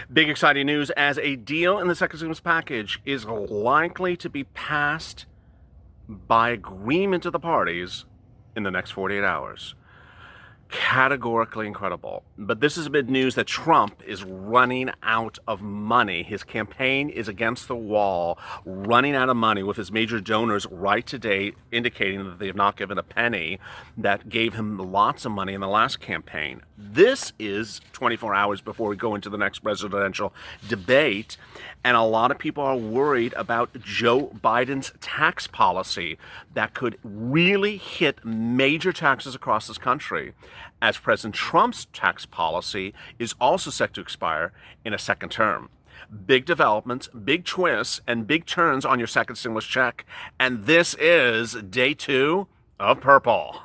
Big exciting news as a deal in the second stimulus package is likely to be passed by agreement of the parties in the next 48 hours. Categorically incredible. But this is amid news that Trump is running out of money. His campaign is against the wall, running out of money, with his major donors right today indicating that they have not given a penny that gave him lots of money in the last campaign. This is 24 hours before we go into the next presidential debate, and a lot of people are worried about Joe Biden's tax policy that could really hit major taxes across this country, as President Trump's tax policy is also set to expire in a second term. Big developments, big twists, and big turns on your second stimulus check. And this is day 2 of Purple.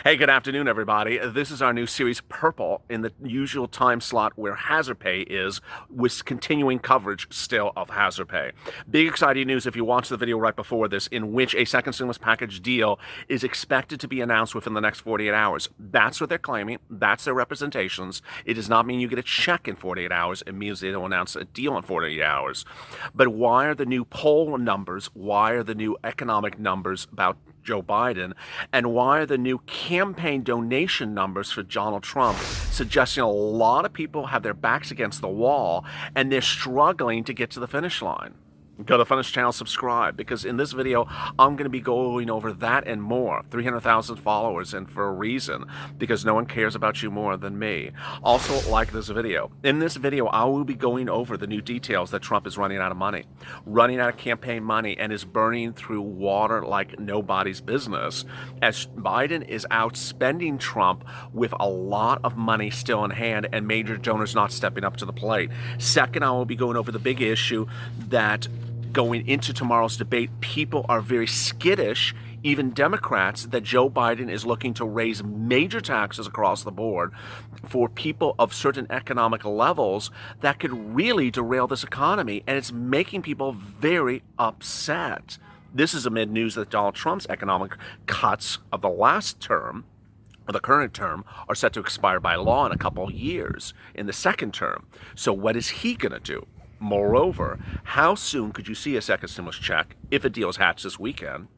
Hey, good afternoon, everybody. This is our new series, Purple, in the usual time slot where hazard pay is, with continuing coverage still of hazard pay. Big exciting news if you watched the video right before this, in which a second stimulus package deal is expected to be announced within the next 48 hours. That's what they're claiming. That's their representations. It does not mean you get a check in 48 hours. It means they don't announce a deal in 48 hours. But why are the new poll numbers? Why are the new economic numbers about Joe Biden, and why are the new campaign donation numbers for Donald Trump suggesting a lot of people have their backs against the wall and they're struggling to get to the finish line? Go to the Finish channel, subscribe, because in this video, I'm going to be going over that and more. 300,000 followers, and for a reason, because no one cares about you more than me. Also, like this video. In this video, I will be going over the new details that Trump is running out of money, running out of campaign money, and is burning through water like nobody's business, as Biden is outspending Trump with a lot of money still in hand and major donors not stepping up to the plate. Second, I will be going over the big issue that going into tomorrow's debate, people are very skittish, even Democrats, that Joe Biden is looking to raise major taxes across the board for people of certain economic levels that could really derail this economy, and it's making people very upset. This is amid news that Donald Trump's economic cuts of the last term, or the current term, are set to expire by law in a couple of years in the second term. So what is he going to do? Moreover, how soon could you see a second stimulus check if a deal is hatched this weekend?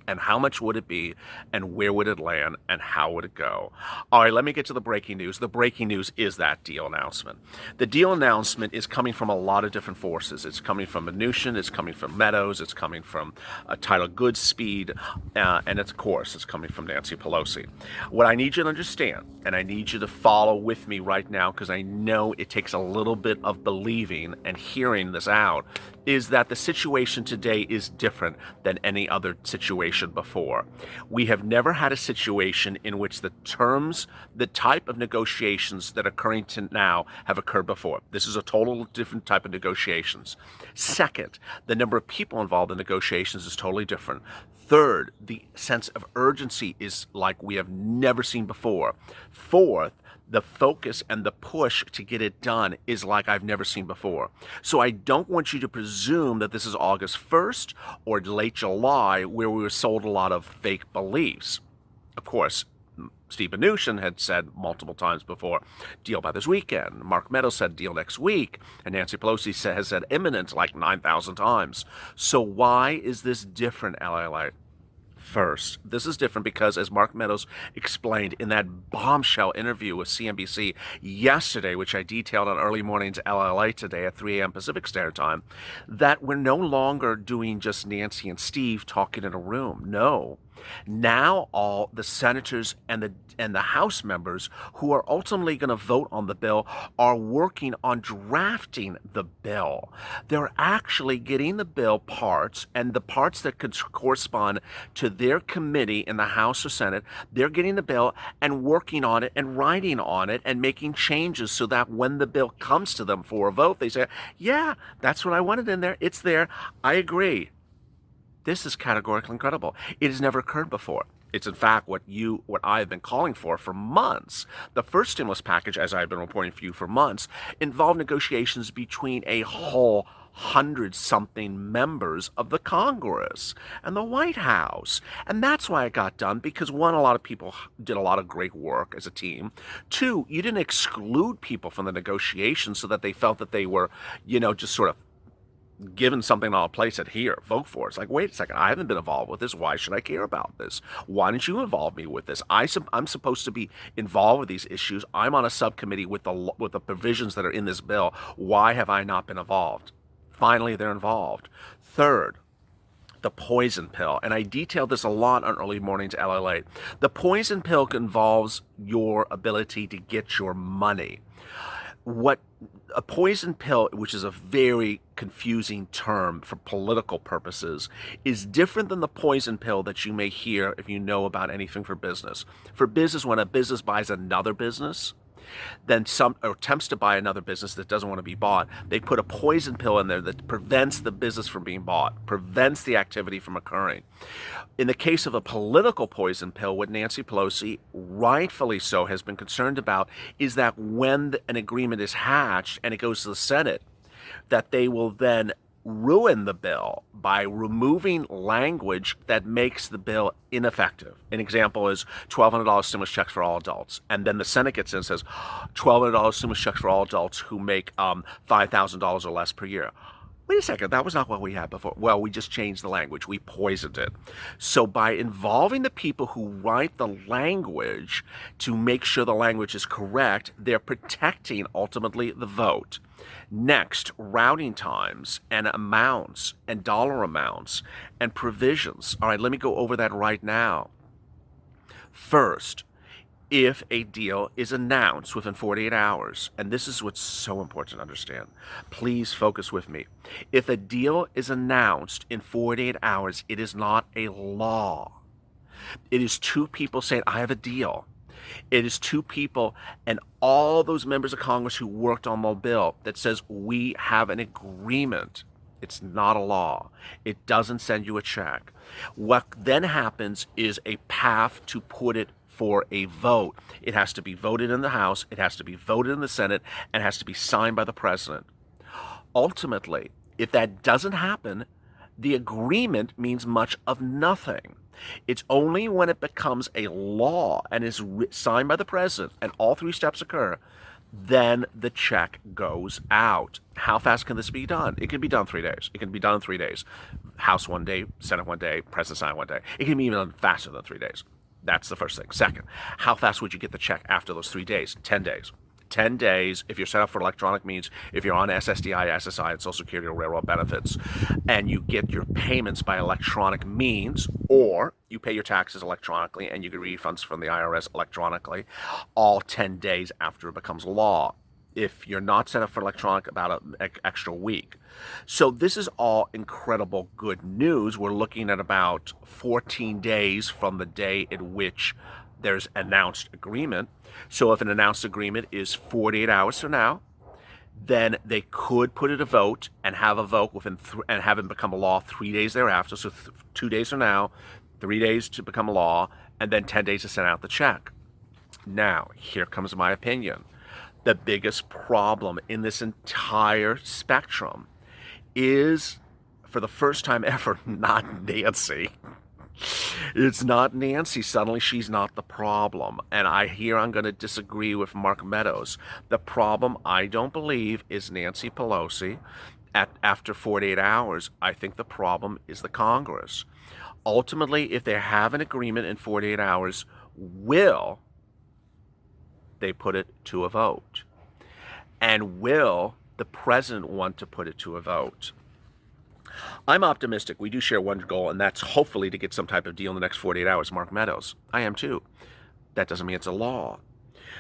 And how much would it be, and where would it land, and how would it go? All right, let me get to the breaking news. The breaking news is that deal announcement. The deal announcement is coming from a lot of different forces. It's coming from Mnuchin, it's coming from Meadows, it's coming from Tyler Goodspeed, and of course, it's coming from Nancy Pelosi. What I need you to understand, and I need you to follow with me right now, because I know it takes a little bit of believing and hearing this out, is that the situation today is different than any other situation before. We have never had a situation in which the terms, the type of negotiations that are occurring now have occurred before. This is a total different type of negotiations. Second, the number of people involved in negotiations is totally different. Third, the sense of urgency is like we have never seen before. Fourth, the focus and the push to get it done is like I've never seen before. So I don't want you to presume that this is August 1st or late July, where we were sold a lot of fake beliefs. Of course, Steve Mnuchin had said multiple times before, deal by this weekend. Mark Meadows said deal next week. And Nancy Pelosi has said imminent like 9,000 times. So why is this different, LALATE? First, this is different because, as Mark Meadows explained in that bombshell interview with CNBC yesterday, which I detailed on Early Mornings LALATE today at 3 a.m. Pacific Standard Time, that we're no longer doing just Nancy and Steve talking in a room. No, Now all the senators and the House members who are ultimately going to vote on the bill are working on drafting the bill. They're actually getting the bill parts, and the parts that could correspond to their committee in the House or Senate, they're getting the bill and working on it and writing on it and making changes so that when the bill comes to them for a vote, they say, yeah, that's what I wanted in there. It's there. I agree. This is categorically incredible. It has never occurred before. It's in fact what I have been calling for months. The first stimulus package, as I've been reporting for you for months, involved negotiations between a whole 100-something members of the Congress and the White House. And that's why it got done, because one, a lot of people did a lot of great work as a team. Two, you didn't exclude people from the negotiations so that they felt that they were, just sort of given something on a plate, said, here, vote for it. It's like, wait a second, I haven't been involved with this. Why should I care about this? Why didn't you involve me with this? I'm supposed to be involved with these issues. I'm on a subcommittee with the provisions that are in this bill. Why have I not been involved? Finally, they're involved. Third, the poison pill. And I detailed this a lot on Early Mornings LALATE. The poison pill involves your ability to get your money. What a poison pill, which is a very confusing term for political purposes, is different than the poison pill that you may hear if you know about anything for business. For business, when a business buys another business, then or attempts to buy another business that doesn't want to be bought, they put a poison pill in there that prevents the business from being bought, prevents the activity from occurring. In the case of a political poison pill, what Nancy Pelosi, rightfully so, has been concerned about is that when an agreement is hatched and it goes to the Senate, that they will then ruin the bill by removing language that makes the bill ineffective. An example is $1,200 stimulus checks for all adults. And then the Senate gets in and says, $1,200 stimulus checks for all adults who make $5,000 or less per year. Wait a second, that was not what we had before. Well, we just changed the language. We poisoned it. So by involving the people who write the language to make sure the language is correct, they're protecting ultimately the vote. Next, routing times and amounts and dollar amounts and provisions. All right, let me go over that right now. First, if a deal is announced within 48 hours, and this is what's so important to understand, please focus with me. If a deal is announced in 48 hours, it is not a law. It is two people saying, I have a deal. It is two people and all those members of Congress who worked on the bill that says we have an agreement. It's not a law. It doesn't send you a check. What then happens is a path to put it for a vote. It has to be voted in the House, it has to be voted in the Senate, and it has to be signed by the president. Ultimately, if that doesn't happen, the agreement means much of nothing. It's only when it becomes a law and is signed by the president and all three steps occur, then the check goes out. How fast can this be done? It can be done 3 days. It can be done in 3 days. House 1 day, Senate 1 day, president sign 1 day. It can be even done faster than 3 days. That's the first thing. Second, how fast would you get the check after those 3 days? 10 days. 10 days if you're set up for electronic means, if you're on SSDI, SSI, and Social Security or railroad benefits, and you get your payments by electronic means, or you pay your taxes electronically and you get refunds from the IRS electronically, all 10 days after it becomes law. If you're not set up for electronic, about an extra week. So this is all incredible good news. We're looking at about 14 days from the day in which there's announced agreement. So if an announced agreement is 48 hours from now, then they could put it to vote and have a vote within and have it become a law 3 days thereafter. So 2 days from now, 3 days to become a law, and then 10 days to send out the check. Now, here comes my opinion. The biggest problem in this entire spectrum is, for the first time ever, not Nancy. It's not Nancy. Suddenly she's not the problem. And I'm going to disagree with Mark Meadows. The problem, I don't believe, is Nancy Pelosi. After 48 hours, I think the problem is the Congress. Ultimately, if they have an agreement in 48 hours, will they put it to a vote? And will the president want to put it to a vote? I'm optimistic. We do share one goal, and that's hopefully to get some type of deal in the next 48 hours. Mark Meadows. I am too. That doesn't mean it's a law.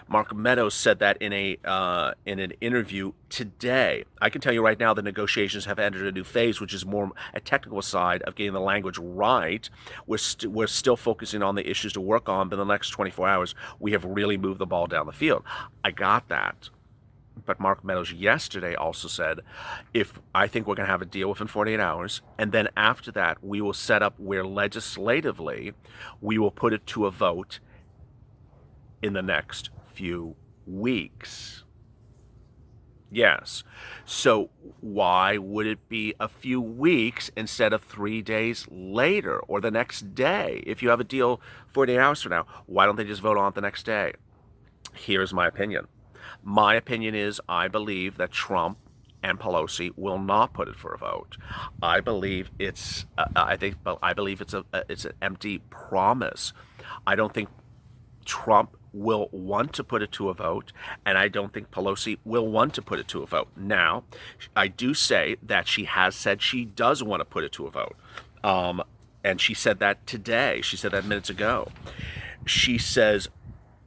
Mark Meadows said that in an interview today. I can tell you right now the negotiations have entered a new phase, which is more a technical side of getting the language right. We're still focusing on the issues to work on, but in the next 24 hours, we have really moved the ball down the field. I got that. But Mark Meadows yesterday also said, if I think we're going to have a deal within 48 hours, and then after that, we will set up where legislatively we will put it to a vote in the next few weeks. Yes. So why would it be a few weeks instead of 3 days later or the next day? If you have a deal 48 hours from now, why don't they just vote on it the next day? Here's my opinion. My opinion is I believe that Trump and Pelosi will not put it for a vote. I believe it's it's an empty promise. I don't think Trump will want to put it to a vote, and I don't think Pelosi will want to put it to a vote. Now, I do say that she has said she does want to put it to a vote. And she said that today. She said that minutes ago. She says,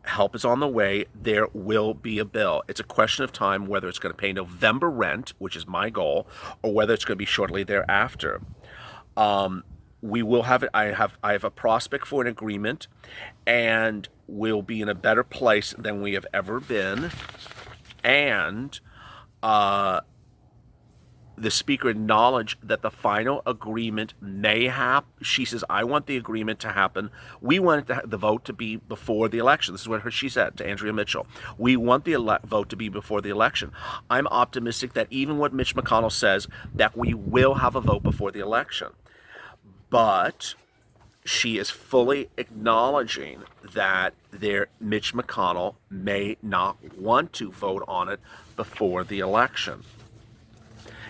help is on the way. There will be a bill. It's a question of time whether it's going to pay November rent, which is my goal, or whether it's going to be shortly thereafter. We will have it. I have a prospect for an agreement, and we'll be in a better place than we have ever been. And the speaker acknowledged that the final agreement may happen. She says, I want the agreement to happen. We want the vote to be before the election. This is what she said to Andrea Mitchell. We want the vote to be before the election. I'm optimistic that even what Mitch McConnell says, that we will have a vote before the election. But she is fully acknowledging that Mitch McConnell may not want to vote on it before the election.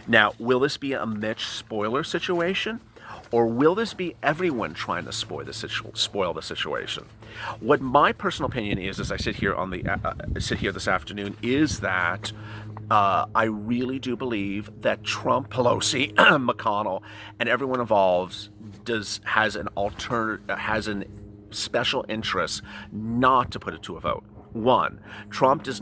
Now, will this be a Mitch spoiler situation, or will this be everyone trying to spoil the situation? What my personal opinion is, as I sit here this afternoon, is that I really do believe that Trump, Pelosi, McConnell, and everyone involved has an special interest not to put it to a vote. One, Trump should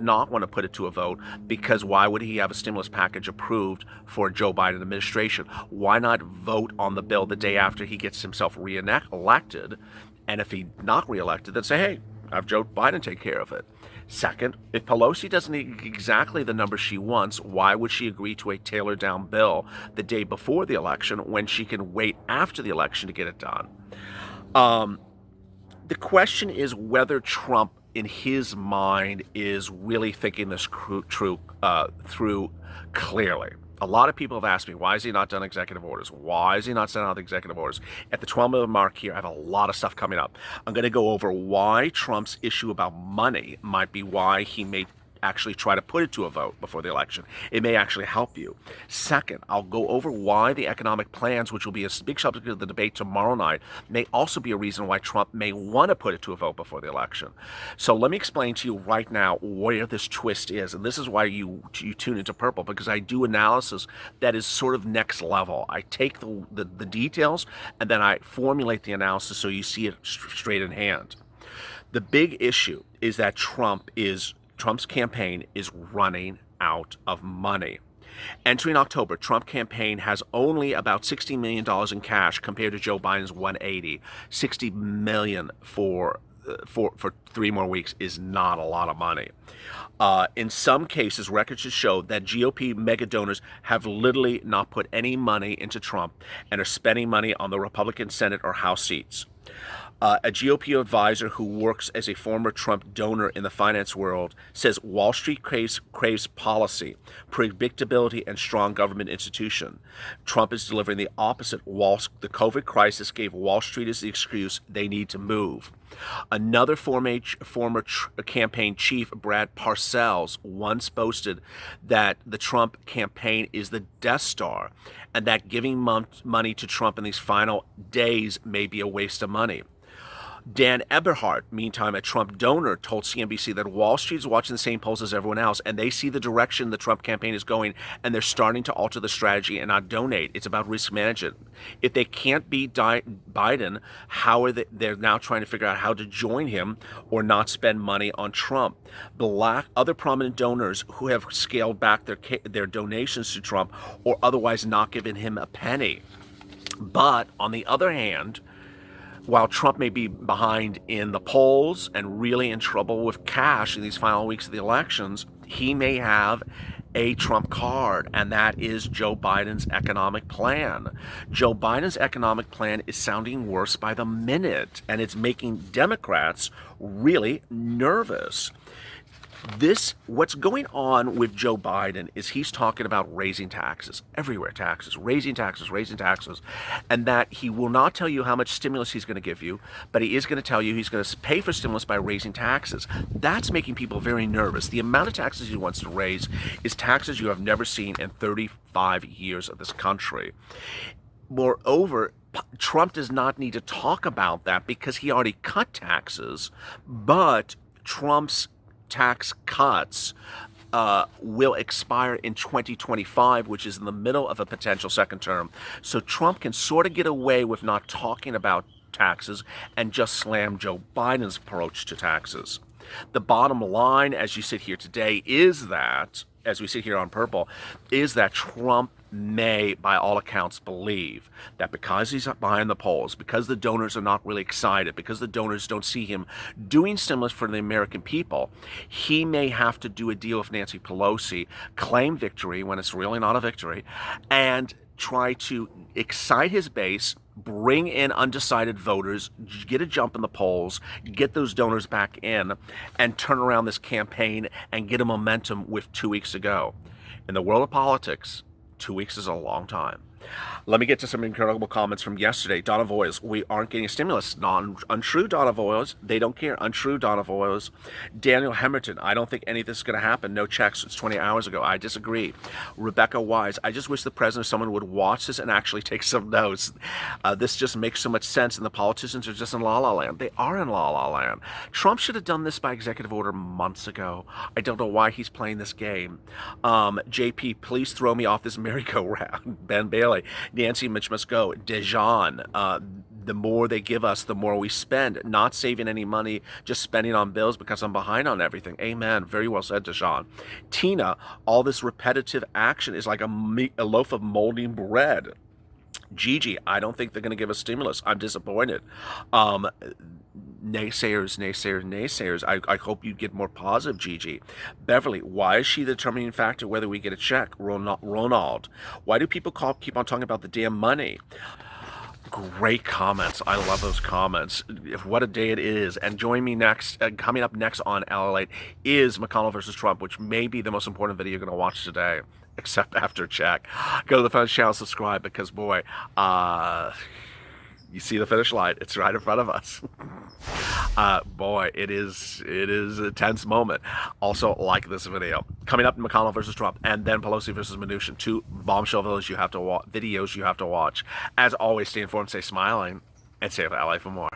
not want to put it to a vote, because why would he have a stimulus package approved for Joe Biden administration? Why not vote on the bill the day after he gets himself elected? And if he's not reelected, then say, hey, have Joe Biden take care of it. Second, if Pelosi doesn't need exactly the number she wants, why would she agree to a tailored down bill the day before the election when she can wait after the election to get it done? The question is whether Trump, in his mind, is really thinking this through clearly. A lot of people have asked me, why has he not done executive orders? Why has he not sent out the executive orders? At the 12-minute mark here, I have a lot of stuff coming up. I'm going to go over why Trump's issue about money might be why he may actually try to put it to a vote before the election. It may actually help you. Second, I'll go over why the economic plans, which will be a big subject of the debate tomorrow night, may also be a reason why Trump may want to put it to a vote before the election. So let me explain to you right now where this twist is. And this is why you tune into Purple, because I do analysis that is sort of next level. I take the details and then I formulate the analysis so you see it straight in hand. The big issue is that Trump's campaign is running out of money. Entering October, Trump campaign has only about $60 million in cash compared to Joe Biden's $180. $60 million for 3 more weeks is not a lot of money. In some cases, records show that GOP mega donors have literally not put any money into Trump and are spending money on the Republican Senate or House seats. A GOP advisor who works as a former Trump donor in the finance world says Wall Street craves policy, predictability, and strong government institution. Trump is delivering the opposite. The COVID crisis gave Wall Streeters the excuse they need to move. Another former campaign chief, Brad Parcells, once boasted that the Trump campaign is the Death Star and that giving money to Trump in these final days may be a waste of money. Dan Eberhardt, meantime, a Trump donor, told CNBC that Wall Street is watching the same polls as everyone else, and they see the direction the Trump campaign is going, and they're starting to alter the strategy and not donate. It's about risk management. If they can't beat Biden, how are they're now trying to figure out how to join him or not spend money on Trump. Other prominent donors who have scaled back their donations to Trump or otherwise not given him a penny. But on the other hand, while Trump may be behind in the polls and really in trouble with cash in these final weeks of the elections, he may have a trump card, and that is Joe Biden's economic plan. Joe Biden's economic plan is sounding worse by the minute, and it's making Democrats really nervous. What's going on with Joe Biden is he's talking about raising taxes everywhere, raising taxes, and that he will not tell you how much stimulus he's going to give you, but he is going to tell you he's going to pay for stimulus by raising taxes. That's making people very nervous. The amount of taxes he wants to raise is taxes you have never seen in 35 years of this country. Moreover, Trump does not need to talk about that because he already cut taxes, but Trump's tax cuts will expire in 2025, which is in the middle of a potential second term. So Trump can sort of get away with not talking about taxes and just slam Joe Biden's approach to taxes. The bottom line, as you sit here today, is that, as we sit here on Purple, is that Trump may, by all accounts, believe that because he's behind the polls, because the donors are not really excited, because the donors don't see him doing stimulus for the American people, he may have to do a deal with Nancy Pelosi, claim victory when it's really not a victory, and try to excite his base, bring in undecided voters, get a jump in the polls, get those donors back in, and turn around this campaign and get a momentum with 2 weeks to go. In the world of politics, 2 weeks is a long time. Let me get to some incredible comments from yesterday. Donna Voiles, we aren't getting a stimulus. Untrue, Donna Voiles. They don't care. Untrue, Donna Voiles. Daniel Hemerton, I don't think any of this is going to happen. No checks. It's 20 hours ago. I disagree. Rebecca Wise, I just wish the president or someone would watch this and actually take some notes. This just makes so much sense, and the politicians are just in la-la land. They are in la-la land. Trump should have done this by executive order months ago. I don't know why he's playing this game. JP, please throw me off this merry-go-round. Ben Bailey. Nancy, Mitch must go. Dejan, the more they give us, the more we spend. Not saving any money, just spending on bills because I'm behind on everything. Amen. Very well said, Dejan. Tina, all this repetitive action is like a loaf of molding bread. Gigi, I don't think they're going to give us stimulus. I'm disappointed. Naysayers. I hope you get more positive, Gigi. Beverly, why is she the determining factor whether we get a check? Ronald, why do people keep on talking about the damn money? Great comments. I love those comments. What a day it is. And join me next, coming up next on LALATE is McConnell versus Trump, which may be the most important video you're going to watch today, except after check. Go to the Fun channel, subscribe, because boy, you see the finish line. It's right in front of us. Boy, it is a tense moment. Also, like this video. Coming up, McConnell versus Trump, and then Pelosi versus Mnuchin. 2 bombshell videos you have to watch. As always, stay informed, stay smiling, and stay with LA for more.